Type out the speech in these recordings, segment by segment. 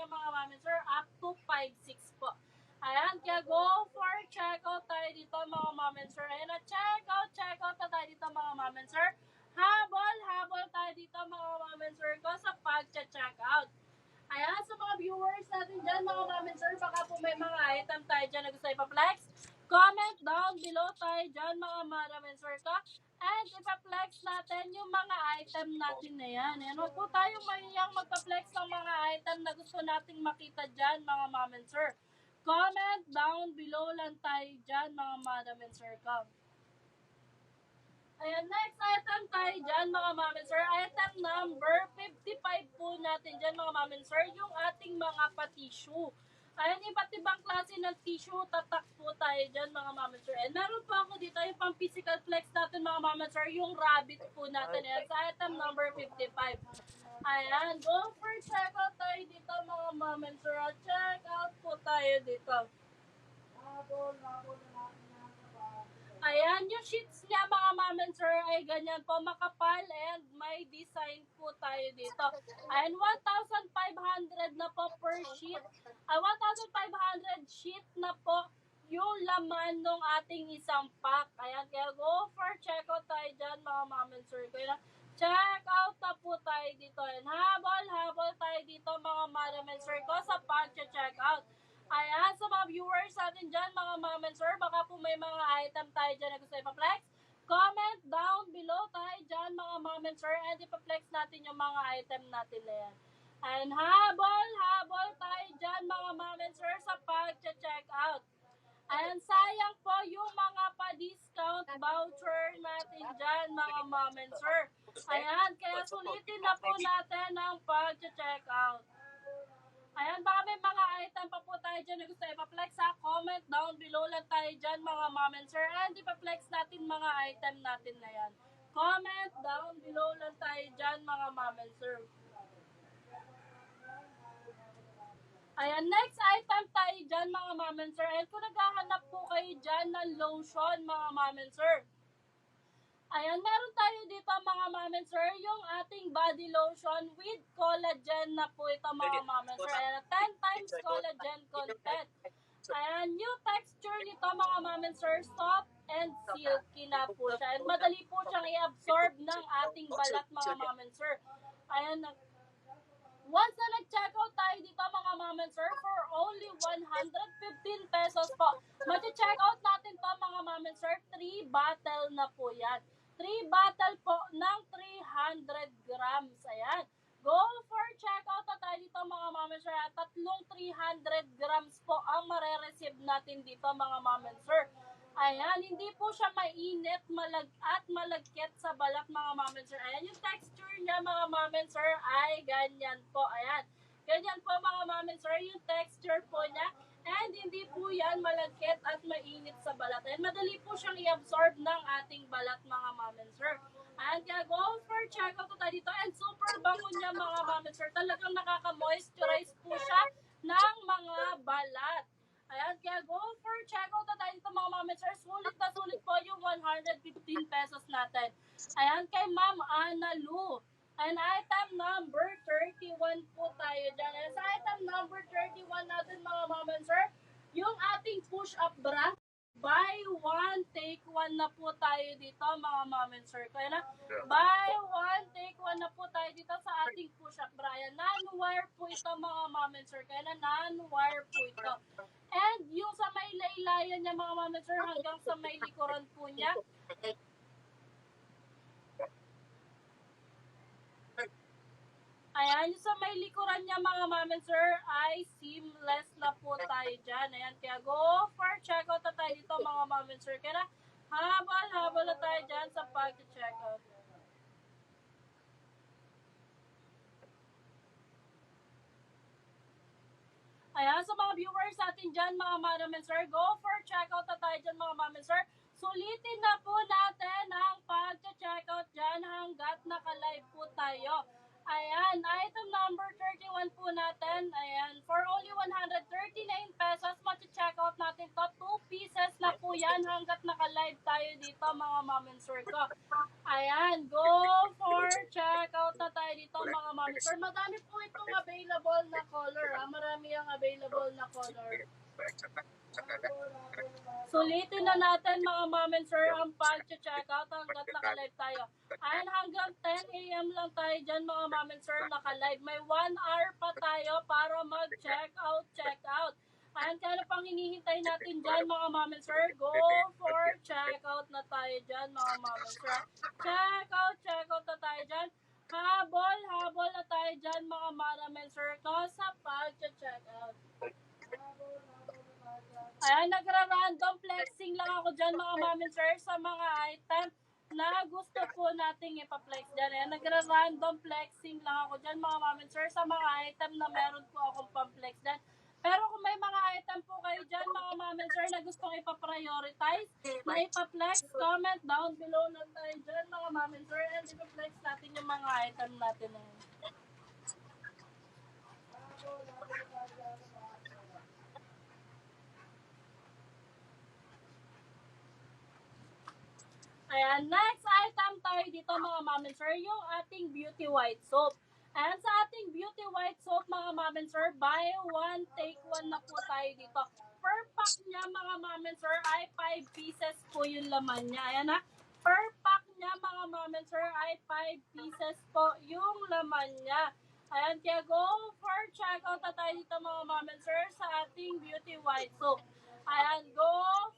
niya mga mami sir, up to 5'6 po. Ayan, kaya go for checkout tayo dito mga mami sir. Ayan na, checkout na tayo dito mga mami sir. Habol tayo dito mga mami sir ko sa pag-checkout. Ayan, sa mga viewers natin dyan, mga mami sir, baka po may mga item tayo dyan na gusto ipaplex. Comment down below tayo dyan, mga mami sir ko. And ipaplex natin yung mga item natin na yan. Ayan, huwag po tayong mahiyang magpa-flex ng mga item na gusto nating makita dyan, mga mami sir. Comment down below lang tayo dyan, mga mami sir ko. Ayan, next item tayo dyan, mga mami sir. Item number 55 po natin dyan, mga mami sir, yung ating mga pa-tissue. Ayan, iba't ibang klase ng tissue, tatak po tayo dyan, mga mami sir. And meron po ako dito yung pang physical flex natin, mga mami sir, yung rabbit po natin. Ayan, sa item number 55. Ayan, go for checkout tayo dito, mga mami sir. Check out po tayo dito. Ayan, yung sheets niya mga mami sir ay ganyan po makapal and may design po tayo dito. Ayan, 1,500 na po per sheet. 1,500 sheet na po yung laman ng ating isang pack. Ayan, kaya go for checkout tayo dyan mga mami sir. Kaya check out na po tayo dito. And habol tayo dito mga mami sir ko sa pag-check out. Ayan, sa mga viewers natin dyan, mga mom and sir, baka po may mga item tayo dyan na gusto ipaplex. Comment down below tayo dyan, mga mom and sir, and ipaplex natin yung mga item natin na yan. And habol tayo dyan, mga mom and sir, sa pag-check out. Ayan, sayang po yung mga pa-discount voucher natin dyan, mga mom and sir. Ayan, kaya sulitin na po natin ang pag-check out. Ayan, baka may mga item pa po tayo dyan na gusto ipaplex ha. Comment down below lang tayo dyan mga mom and sir. And ipaplex natin mga item natin na yan. Comment down below lang tayo dyan mga mom and sir. Ayan, next item tayo dyan mga mom and sir. And kung naghahanap po kayo dyan ng lotion mga mom and sir. Ayan, meron tayo dito mga mom and sir, yung ating body lotion with collagen na po ito mga mom and sir. Ayan, 10 times collagen content. Ayan, new texture nito mga mom and sir, soft and silky na po siya. And madali po siyang i-absorb ng ating balat mga mom and sir. Ayan, once na nag-check out tayo dito mga mom and sir, for only 115 pesos po. Mag-check out natin to mga mom and sir, 3 bottle na po yan. 3 bottle po ng 300 grams. Ayan. Go for checkout na tayo dito mga mom and sir. At tatlong 300 grams po ang mare-receive natin dito mga mom and sir. Ayan, hindi po siya mainit at malagkit sa balat mga mom and sir. Ayan, yung texture niya mga mom and sir ay ganyan po. Ayan. Ganyan po mga mom and sir, yung texture po niya. And hindi po yan malagkit at mainit sa balat. And madali po siyang i-absorb ng ating balat mga mom and sir. And kaya go for check out tayo dito. And super bango niya mga mom and sir. Talagang nakaka-moisturize po siya ng mga balat. Ayan, kaya go for check out tayo dito mga mom and sir. Sulit na sulit po yung 115 pesos natin. Ayan, kay Ma'am Ana Lu. And item number 31 po tayo dyan. And sa item number 31 natin mga mom and sir, yung ating push-up bra, buy one, take one na po tayo dito mga mom and sir. Kaya na, buy one, take one na po tayo dito sa ating push-up bra. Yan, non-wire po ito mga mom and sir. Kaya na, non-wire po ito. And yung sa may laylayan niya mga mom and sir, hanggang sa may likuran po niya, ayan, yung sa may likuran niya mga mom and sir ay seamless na po tayo dyan. Ayan, kaya go for checkout na tayo dito mga mom and sir. Kaya na, habal na tayo dyan sa pag-checkout. Ayan, sa mga viewers natin dyan mga mom and sir, go for checkout na tayo dyan mga mom and sir. Sulitin na po natin ang pag-checkout dyan hanggat naka-live po tayo. Ayan, item number 31 po natin. Ayan, for only 139 pesos, mag-check out natin to. 2 pieces na po yan hanggat naka-live tayo dito mga mom and sir ko. Ayan, go for check out na tayo dito mga mom and sir. Madami po itong available na color. available na color. Sulitin na natin mga ma'am and sir ang pag-check out hanggat naka-live tayo. And hanggang 10 a.m. lang tayo dyan mga ma'am and sir naka-live. May 1 hour pa tayo para mag-check out. And kaya ano pang hinihintay natin dyan mga ma'am and sir? Go for check out na tayo dyan mga ma'am and sir. Check out na tayo dyan. Habol na tayo dyan mga ma'am and sir ko sa pag-check out. Ayan, nagra-random flexing lang ako dyan mga ma'am and sir sa mga item na gusto po nating ipa-flex dyan. Ayan, nagra-random flexing lang ako dyan mga ma'am and sir sa mga item na meron po akong pang-flex dyan. Pero kung may mga item po kayo dyan mga ma'am and sir na gustong ipa-prioritize, na ipa-flex, comment down below lang tayo dyan mga ma'am and sir and ipa-flex natin yung mga item natin na yun. Ayan, next item tayo dito mga ma'am and sir, yung ating beauty white soap. Ayan, sa ating beauty white soap mga ma'am and sir, buy one, take one na po tayo dito. Per pack niya mga ma'am and sir ay 5 pieces po yung laman niya. Ayan na, per pack niya mga ma'am and sir ay 5 pieces po yung laman niya. Ayan, kaya go for checkout na tayo dito mga ma'am and sir sa ating beauty white soap. Ayan, go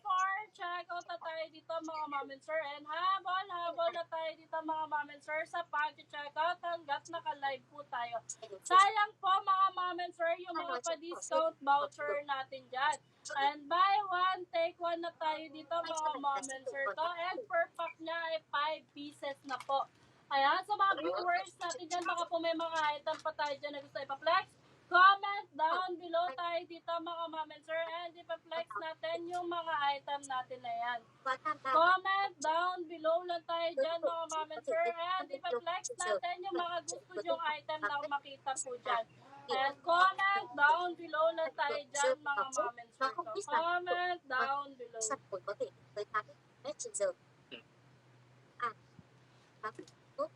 for checkout na tayo dito mga ma'am and sir. And habol na tayo dito mga ma'am and sir sa pag-checkout hanggat naka-live po tayo. Sayang po mga ma'am and sir yung mga pa-discount voucher natin dyan. And buy one, take one na tayo dito mga ma'am and sir to. And per pack niya ay 5 pieces na po. Ayan, sa mga viewers natin dyan, baka po may mga item pa tayo dyan na gusto ipa-flex. Comment down below tayo dito mga ma'am and sir and ipa-flex natin yung mga item natin na yan. Comment down below lang tayo dyan mga ma'am and sir and ipa-flex natin yung mga gusto yung item na makita po dyan. And comment down below lang tayo dyan mga ma'am and sir. Comment down below.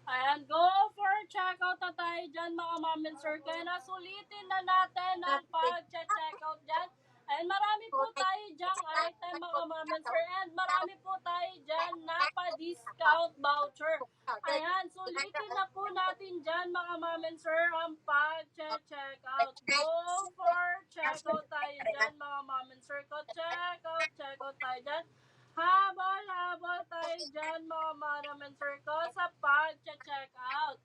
Ayan, go for checkout na tayo dyan mga ma'am and sir. Kaya nasulitin na natin ang pag-checkout dyan. And marami po tayo dyang item mga ma'am and sir. And marami po tayo dyan na pa-discount voucher. Ayan, sulitin na po natin dyan mga ma'am and sir ang pag-checkout. Go for checkout tayo dyan mga ma'am and sir. Checkout tayo dyan. Habol tayo dyan mga ma'am and sir ko sa pag-check out.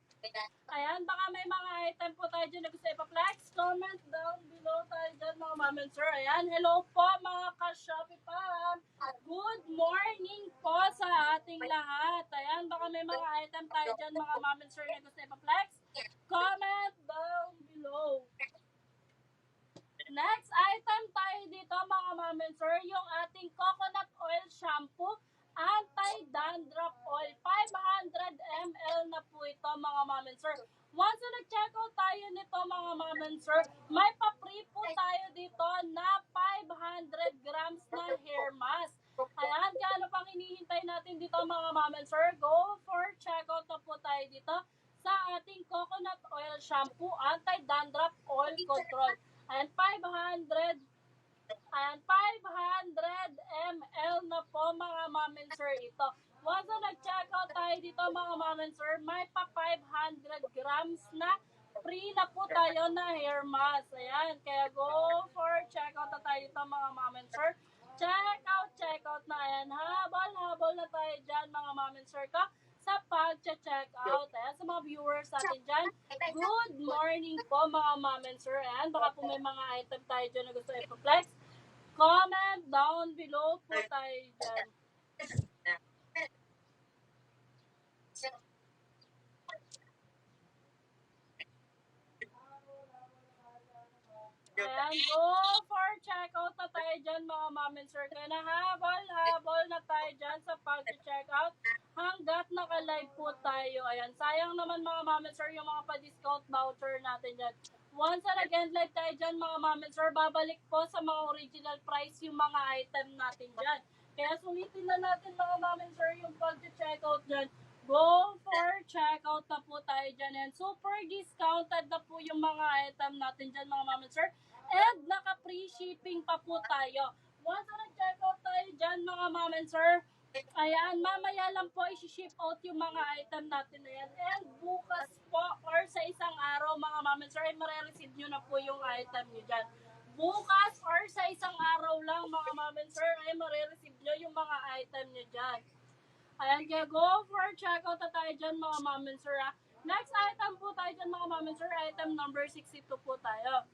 Ayan, baka may mga item po tayo dyan na gusto ipa-flex. Comment down below tayo dyan mga ma'am and sir. Ayan, hello po mga ka-Shopee Pam. Good morning po sa ating lahat. Ayan, baka may mga item tayo dyan mga ma'am and sir na gusto ipa-flex. Comment down below. Next item tayo dito mga ma'am and sir, yung ating coconut oil shampoo, anti-dandruff oil. 500 ml na po ito mga ma'am and sir. Once na nag-check out tayo nito mga ma'am and sir, may pa-free po tayo dito na 500 grams na hair mask. Ayan, kaya ano pang hinihintay natin dito mga ma'am and sir, go for check out na po tayo dito sa ating coconut oil shampoo, anti-dandruff oil control. And 500 ml na po mga ma'am and sir ito. Once na nag-check out tayo dito mga ma'am and sir, may pa 500 grams na free na po tayo na hair mask. Ayan, kaya go for check out na tayo dito mga ma'am and sir. Check out na yan. Habol na tayo dyan mga ma'am and sir ka sa pag-check out. Ayan, sa mga viewers natin dyan, good morning po mga ma'am and sir. Ayan, baka po may mga item tayo dyan na gusto i-flex. Comment down below po tayo dyan. Ayan, go for checkout na tayo dyan mga ma'am and sir. Kaya habol na tayo dyan sa pag-checkout hanggat naka-live po tayo. Ayan, sayang naman mga ma'am and sir yung mga pa-discount voucher natin dyan. Once na nag-end live tayo dyan mga ma'am and sir, babalik po sa mga original price yung mga item natin dyan. Kaya sulitin na natin mga ma'am and sir yung pag-checkout dyan. Go for checkout na po tayo dyan. And super discounted na po yung mga item natin dyan mga ma'am and sir. And naka-free shipping pa po tayo. Once na nag-check out tayo dyan mga ma'am and sir, ayan, mamaya lang po isi-ship out yung mga item natin na yan. And bukas po or sa isang araw mga ma'am and sir, ay marireceive nyo na po yung item nyo dyan. Bukas or sa isang araw lang mga ma'am and sir, ay marireceive nyo yung mga item nyo dyan. Ayan, kaya go for checkout na tayo dyan mga ma'am and sir. Next item po tayo dyan mga ma'am and sir, item number 62 po tayo.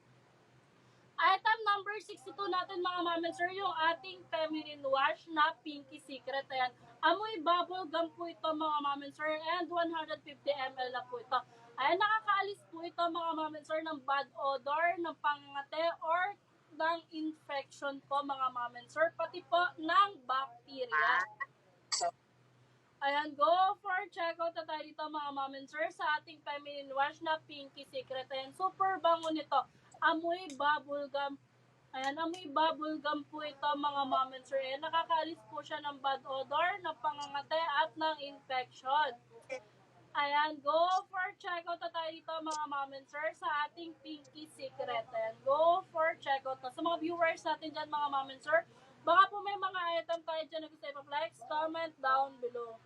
Item number 62 natin mga ma'am and sir, yung ating feminine wash na Pinky Secret. Ayan, amoy bubble gum po ito mga ma'am and sir, and 150 ml na po ito. Ayan, nakakaalis po ito mga ma'am and sir ng bad odor, ng pangangate, or ng infection po mga ma'am and sir, pati po ng bacteria. Ayan, go for checkout na tayo dito mga ma'am and sir sa ating feminine wash na Pinky Secret. Ayan, super bango nito. Amoy bubble gum. Ayan, amoy bubble gum po ito mga ma'am and sir. Ayan, nakakaalis po siya ng bad odor, ng pangangate at ng infection. Ayan, go for checkout na tayo dito mga ma'am and sir sa ating Pinky Secret. Ayan, go for checkout na. Sa mga viewers natin dyan mga ma'am and sir, baka po may mga item tayo dyan na gusto i-flex, comment down below.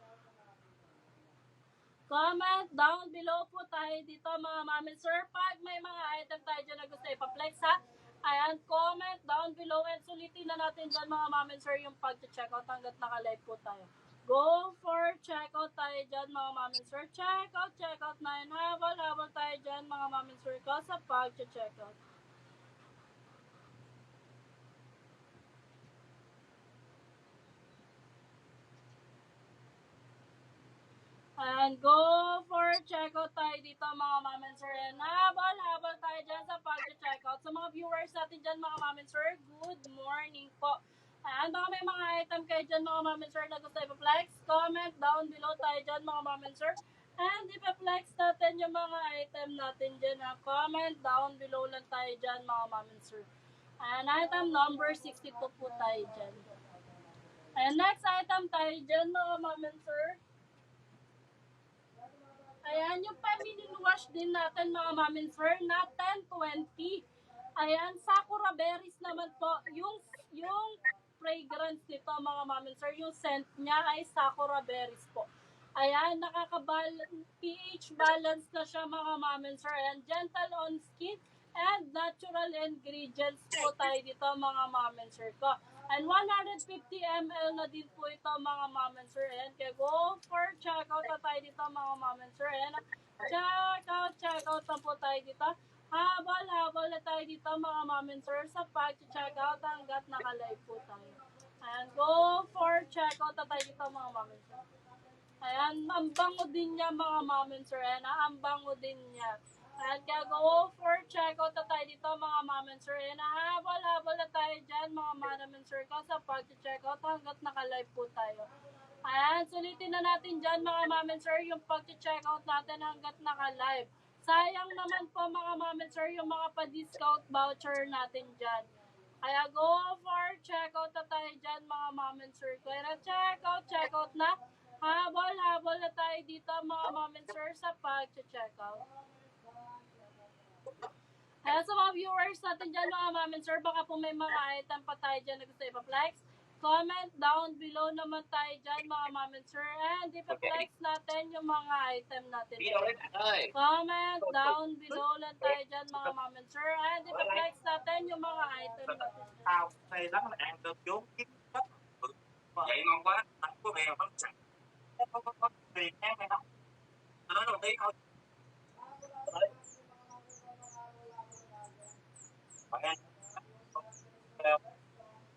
Comment down below po tayo dito mga ma'am and sir. Pag may mga item tayo dyan na gusto ipaplex ha. Ayan, comment down below and sulitin na natin dyan mga ma'am and sir yung pag-checkout hanggat naka-live po tayo. Go for checkout tayo dyan mga ma'am and sir. Checkout na yun. Habal tayo dyan mga ma'am and sir ko sa pag-checkout. And go for checkout tayo dito mga ma'am and sir. And habal tayo dyan sa pag-checkout. Sa mga viewers natin dyan mga ma'am and sir, good morning po. And baka may mga item kayo dyan mga ma'am and sir na gusto i-flex, comment down below tayo dyan mga ma'am and sir. And i-flex natin yung mga item natin dyan na comment down below lang tayo dyan mga ma'am and sir. And item number 62 po tayo dyan. And next item tayo dyan mga ma'am and sir. Ayan, yung feminine wash din natin mga ma'am and sir na 1020. Ayan, Sakura berries naman po. Yung fragrance nito mga ma'am and sir, yung scent niya ay Sakura berries po. Ayan, pH balance na siya mga ma'am and sir. Ayan, gentle on skin and natural ingredients po tayo dito mga ma'am and sir ko. And 150 ml na din po ito mga ma'am and sir. Ayan, kaya go for checkout na tayo dito mga ma'am and sir. Ayan, checkout na po tayo dito. Habal na tayo dito mga ma'am and sir sa pag-checkout hanggat naka-live po tayo. Ayan, go for checkout na tayo dito mga ma'am and sir. Ayan, ang bango din niya mga ma'am and sir. Ayan, ang bango din niya. Ayan, kaya go for checkout na tayo dito mga ma'am and sir. Ayan, habal na tayo dyan mga ma'am and sir ko sa pag-checkout hanggat naka-live po tayo. Ayan, sulitin na natin dyan mga ma'am and sir yung pag-checkout natin hanggat naka-live. Sayang naman po mga ma'am and sir yung mga pa-discount voucher natin dyan. Kaya go for checkout na tayo dyan mga ma'am and sir. Kaya checkout na. Habol na tayo dito mga ma'am and sir sa pag-checkout. Kaya sa mga viewers natin dyan mga ma'am and sir, baka po may mga item pa tayo dyan na gusto ipaplex. Comment down below naman tayo dyan mga ma'am and sir. And ipaplex natin yung mga item natin. Comment down below lang tayo dyan mga ma'am and sir. And ipaplex natin yung mga item natin.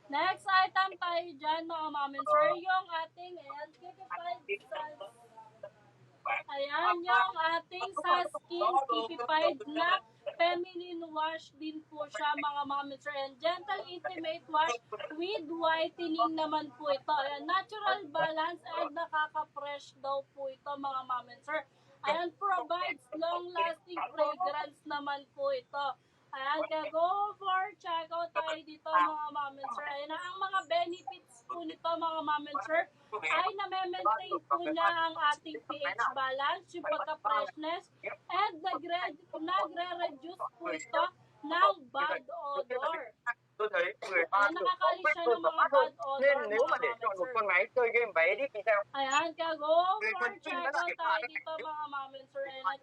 Next item tayo dyan mga ma'am and sir, yung ating ayan, yung ating sa skin Kikified na feminine wash din po siya mga ma'am and sir. And gentle intimate wash with whitening naman po ito. Ayan, natural balance and nakaka-fresh daw po ito mga ma'am and sir. Ayan, provides long-lasting fragrance naman po ito. Ayan, kaya go for checkout tayo dito mga ma'am and sir. Ayan, ang mga benefits po nito mga ma'am and sir ay na-maintain po niya ang ating pH balance, yung pagka-freshness, and nagre-reduce po ito ng bad odor Ayan, nakakalis siya ng mga bad odor, Nên nếu mga mà để mom and chọn một sir. con máy chơi game váy đi thì sao? Ayan, kaya go Về for phần pin nó check là out cái tayo pha dito, đấy. mga mom and sir. Ayan,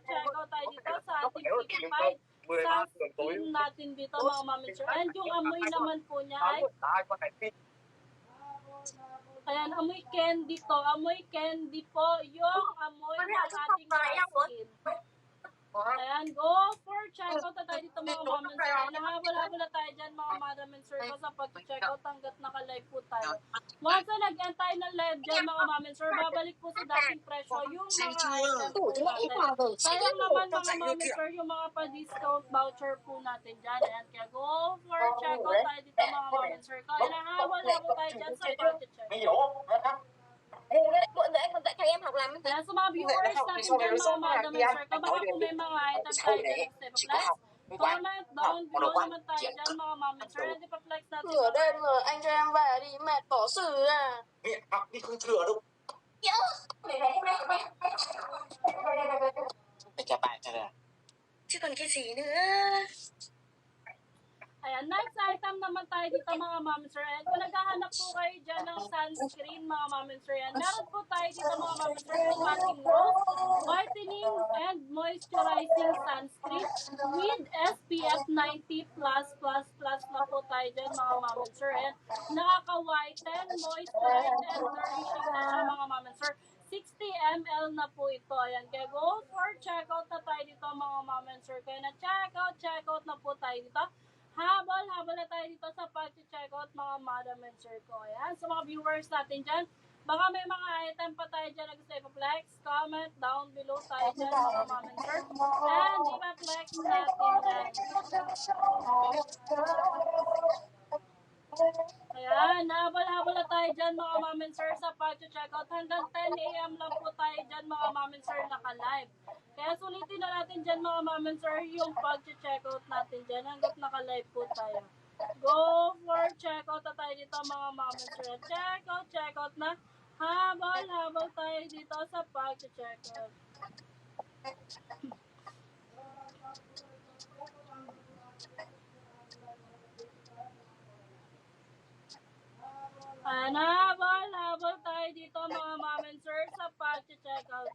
check out tayo dito sa Nó ating khỏe hơn City mình không? 5 13 tuần tối. sunscreen natin dito, mga mom and sir. And yung amoy naman po niya Nó ay, luôn là hai con này pin. ayan, amoy candy to. Amoy candy po yung amoy ng ating mga skin. Ayan, go for checkout na tayo dito, mga mom and sir. Ayan, nahabol-habol na tayo dyan, mga madam and sir, ko sa pag-checkout hanggat naka-live po tayo. Once na nag-end tayo ng live dyan, mga mom and sir, babalik po sa dating presyo yung mga item po natin. Sayang naman, mga mom and sir, yung mga pa-discount voucher po natin dyan. Ayan, kaya go for checkout tayo dito, mga mom and sir. Kaya nahabol-habol tayo dyan sa pag-checkout. Bữa để con dạy cho em học làm cái Kaya sa mga viewers natin dyan, mga madam and sir, baka kung may mga item tayo dyan ng Step Flex, comment down below naman tayo dyan, mga mom and sir, hindi pa flex natin Thừa mga đây item. mà anh cho em về đi mệt bỏ xử à. Mẹ học đi không thừa đâu. Để cho bạn cho rồi. Chứ còn cái gì nữa. Ayan, next item naman tayo dito, mga mom and sir. And kung naghahanap po kayo dyan ng sunscreen, mga mom and sir, yan, meron po tayo dito, mga mom and sir, yung ating Rose Whitening and Moisturizing Sunscreen with SPF 90+++ na po tayo dyan, mga mom and sir. And nakaka-whiten, moisturize, and nourishing na siya, mga mom and sir. 60 ml na po ito. Ayan, kaya go for checkout na tayo dito, mga mom and sir. Kaya na checkout na po tayo dito. Habol na tayo dito sa pag-checkout, mga madam and sir ko. Ayan, sa mga viewers natin dyan, baka may mga item pa tayo dyan na gusto ipaplex, comment down below tayo dyan, mga mom and sir. And ipaplex natin dyan. Ayan, habol na tayo dyan, mga mom and sir, sa pag-checkout. Hanggang 10 a.m. lang po tayo dyan, mga mom and sir, naka-live. Kaya sulitin na natin dyan, mga mom and sir, yung pag-checkout natin dyan hanggat naka-live po tayo. Go for checkout na tayo dito, mga mom and sir. Checkout na. Habol tayo dito sa pag-checkout. Ayan, habol tayo dito, mga mom and sir, sa pag-checkout.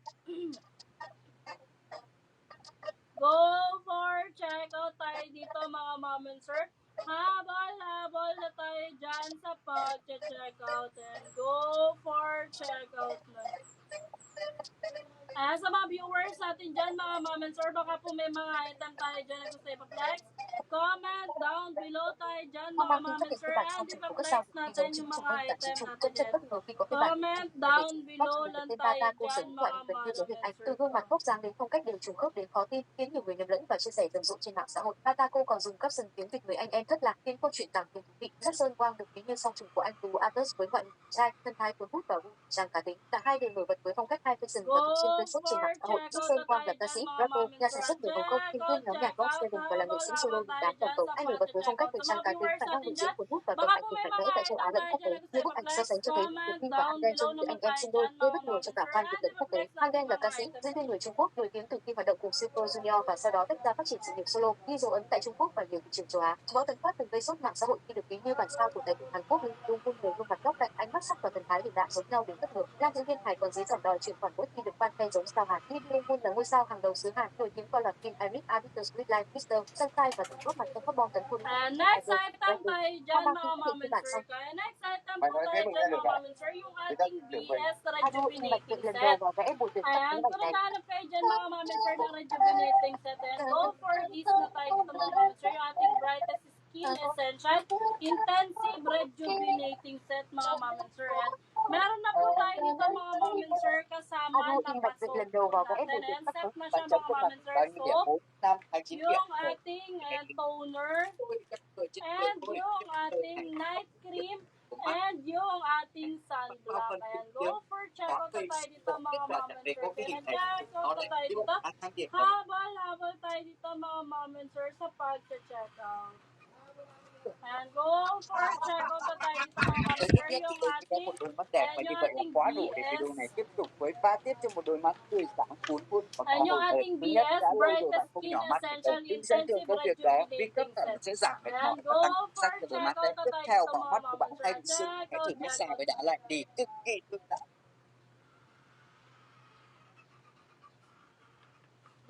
Go for checkout tayo dito, mga mom and sir. Habol na tayo dyan sa pag-checkout. And go for checkout na. Sa mga viewers natin dyan, mga mom and sir, baka po may mga item tayo dyan na gusto ipaplex. Comment down below tayo dyan, mga mom and sir, and ipaplex natin yung mga item natin dyan. Comment down below lang tayo dyan, mga mom and sir. Từ gương mặt gốc dáng đến phong cách đều trùng khớp đến khó tin, khiến nhiều người nhầm lẫn và chia sẻ rầm rộ trên mạng xã hội. Patako còn dùng caption tiếng Việt người anh em thất lạc, khiến câu chuyện càng thêm thú vị. Rất sơn quang được ví như song trùng của anh Tú Athos với ngoại hình trai, thân thái cuốn hút và vui tràn cá tính. Cả hai đều nổi bật với phong cách high fashion và thường xuyên gây sốt trên mạng xã hội. Rất sơn quang là ca sĩ, rapper, nhà sản xuất người Hồng Kông, thành viên nhóm nhạc Rock Seven và là nghệ sĩ solo đình đám toàn cầu. Anh nổi bật với phong cách thời trang cá tính, khả năng biểu diễn cuốn hút và tầm ảnh hưởng mạnh mẽ tại châu Á lẫn quốc tế. Nhiều bức ảnh so sánh cho thấy Việt Minh và Hangden trông như anh em sinh đôi, gây bất ngờ cho cả fan Việt lẫn quốc tế. Hangden là ca sĩ, diễn viên người Trung Quốc nổi tiếng từ khi hoạt động cùng Super Junior và sau đó tách ra phát triển sự nghiệp solo, ghi dấu ấn tại Trung Quốc và nhiều thị trường châu Á. Võ Tấn Phát từng gây sốt mạng xã hội khi được ví như bản sao của tài tử Hàn Quốc Lee Dong Hun, người gương mặt góc cạnh, ánh mắt sắc và thần thái hiện đại giống nhau đến bất ngờ. Nam diễn viên Hải còn dí dỏm đòi chuyển khoản mỗi khi được fan khen giống sao Hàn. Lee Dong Hun là ngôi sao hàng đầu xứ Hàn, nổi tiếng qua loạt phim Eric Arbiter, Sweet Life, Mr. Sunshine và từng góp mặt trong các bom tấn công. Next item tayo dyan, mga mom and sir. Kaya next item po tayo dyan, mga mom and sir, yung ating BS Rejuvenating Set. Ayan, kung naghahanap kayo dyan, mga mom and sir, ng rejuvenating set, and go for this na tayo dito, mga mom and sir, yung ating Brightest Skin Essential Intensive Rejuvenating Set, mga mom and sir. And meron na po tayo dito, mga mom and sir, kasama na pa-soap po natin. And set na siya, mga mom and sir. So, yung ating toner, and yung ating night cream, and yung ating sunblock. Ayan, go for checkout na tayo dito, mga mom and sir. Kaya checkout na tayo dito. Habal tayo dito, mga mom and sir, sa pag-checkout. Ayan, go for checkout na tayo dito mga ma'am sir. Yung ating, một đôi mắt đẹp và ayan như yung vậy là ating quá đủ để video này BS. tiếp tục với pha tiếp cho một đôi mắt tươi sáng cuốn hút và có Ayan yung hồi hộp. ating Thứ nhất, BS đã lâu rồi Brightest bạn không Skin nhỏ mắt một lần, Essential nhưng sẽ thường Intensive công việc đó vì cấp Rejuvenating tận Set. sẽ giảm mệt Ayan, mỏi và go tăng for sắc cho đôi mắt đấy. checkout na Tiếp tayo theo, dito bằng mga mắt của ma'am bạn sir. hay bị sưng, hãy thử massage với đá lạnh đi, cực kỳ thư giãn.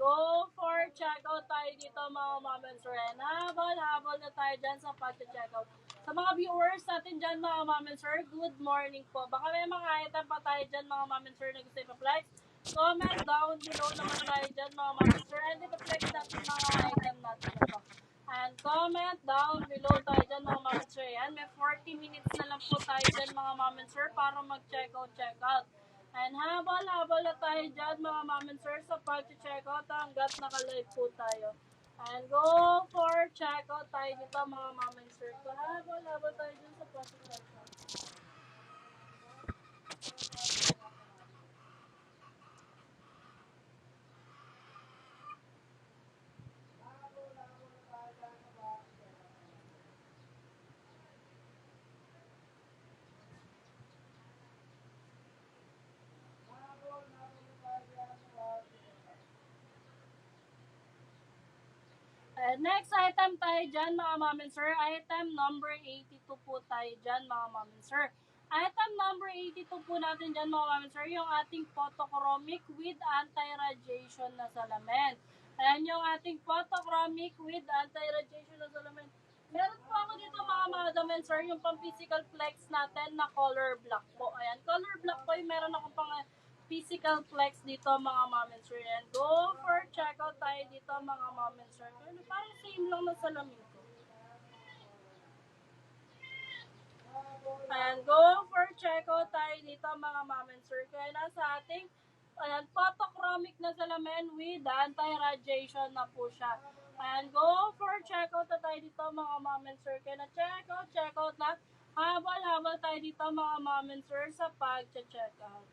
Go for checkout tayo dito mga ma'am and sir. And habol na tayo dyan sa pag-checkout. Sa mga viewers natin dyan mga ma'am and sir, good morning po. Baka may mga item pa tayo dyan mga ma'am and sir na gusto i-flex. Comment down below naman tayo dyan mga ma'am and sir. And i-flex natin mga item natin na to. And comment down below tayo dyan mga ma'am and sir. Yan, may 40 minutes na lang po tayo dyan mga ma'am and sir para mag-checkout. And habol na tayo dyan mga ma'am and sir sa pag-checkout hanggat naka-live po tayo. And go for checkout tayo dito mga ma'am and sir. So habol tayo dyan sa pag-checkout. Next item tayo dyan mga ma'am and sir. Item number 82 po tayo dyan mga ma'am and sir. Item number 82 po natin dyan mga ma'am and sir. Yung ating photochromic with anti-radiation na salamin. Ayan yung ating photochromic with anti-radiation na salamin. Meron po ako dito mga madam and sir, yung pang physical flex natin na color black po. Ayan, color black po yung meron akong pang physical flex dito mga mom and sir. And go for checkout tayo dito mga mom and sir. Ano, parang same lang na salamin ko. Ayan, go for checkout tayo dito mga mom and sir. Kaya nasa ating ayan, photochromic na salamin with anti-radiation na po siya. Ayan, go for checkout na tayo dito mga mom and sir. Kaya na checkout na. Habal tayo dito mga mom and sir sa pag-checkout.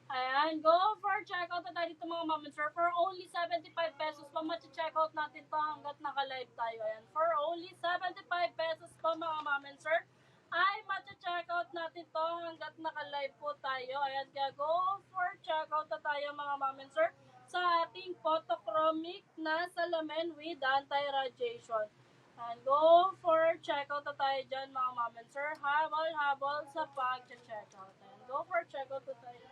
Ayan, go for checkout na tayo dito mga mom and sir. For only 75 pesos pa, check-out natin to hanggat naka-live tayo. Ayan, for only 75 pesos pa mga mom and sir, ay check-out natin to hanggat naka-live po tayo. Ayan, kaya go for checkout na tayo mga mom and sir sa ating photochromic na salamin with anti-radiation. And go for checkout na tayo dyan mga mom and sir. Habol sa pag-checkout. And go for checkout na tayo.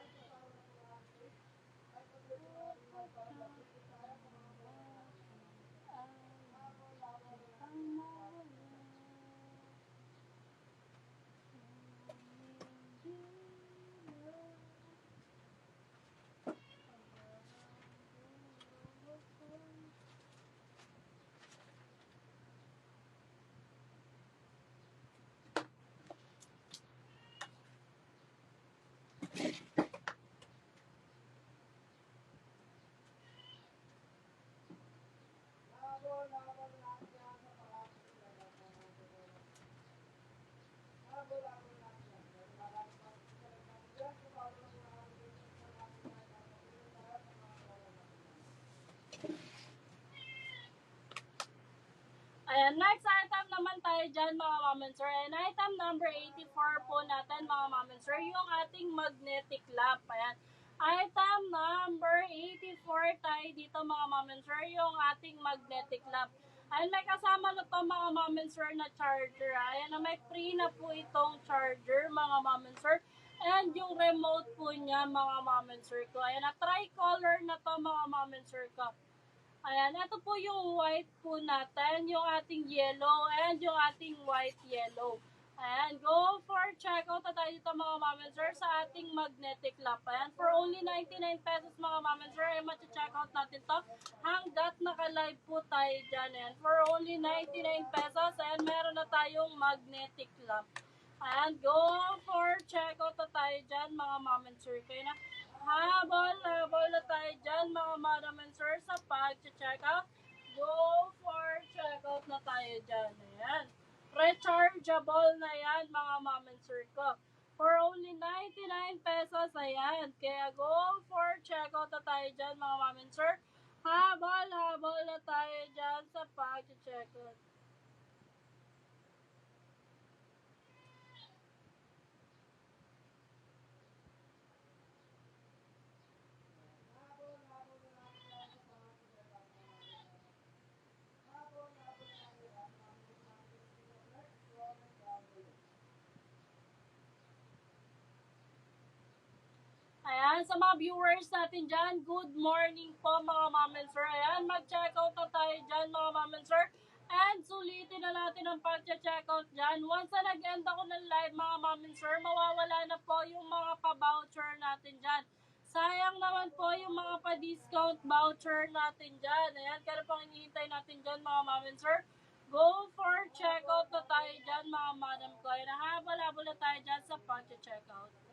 Ayan, next item naman tayo dyan mga mom and sir. And item number 84 po natin mga mom and sir, yung ating magnetic lamp. Ayan, item number 84 tayo dito mga mom and sir, yung ating magnetic lamp. Ayan, may kasama na to mga mom and sir na charger. Ayan, may free na po itong charger mga mom and sir. And yung remote po niya mga mom and sir ko. Ayan, na tricolor na to mga mom and sir ko. Ayan, ito po yung white po natin, yung ating yellow, and yung ating white yellow. Ayan, go for checkout na tayo dito mga mom and sir sa ating magnetic lamp. Ayan, for only 99 pesos mga mom and sir, ay check-out natin to hanggat naka-live po tayo dyan. Ayan, for only 99 pesos, ayan, meron na tayong magnetic lamp. Ayan, go for checkout na tayo dyan mga mom and sir. Kaya na, habol na tayo dyan mga madam and sir sa pag-checkout. Go for checkout na tayo dyan. Ayan. Rechargeable na yan mga mom and sir ko. For only 99 pesos, ayan. Kaya go for checkout pag-checkout na tayo dyan, mga ma'am and sir. Habol na tayo dyan sa pag-checkout. Ayan, sa mga viewers natin dyan, good morning po mga ma'am and sir. Ayan, mag-checkout na tayo dyan mga ma'am and sir. And sulitin na natin ang pag-checkout dyan. Once na nag-end ako ng live mga ma'am and sir, mawawala na po yung mga pa-voucher natin dyan. Sayang naman po yung mga pa-discount voucher natin dyan. Ayan, kaya pang hinihintay natin dyan mga ma'am and sir. Go for checkout na tayo dyan mga madam ko. Ayan, habal na tayo dyan sa pag-checkout.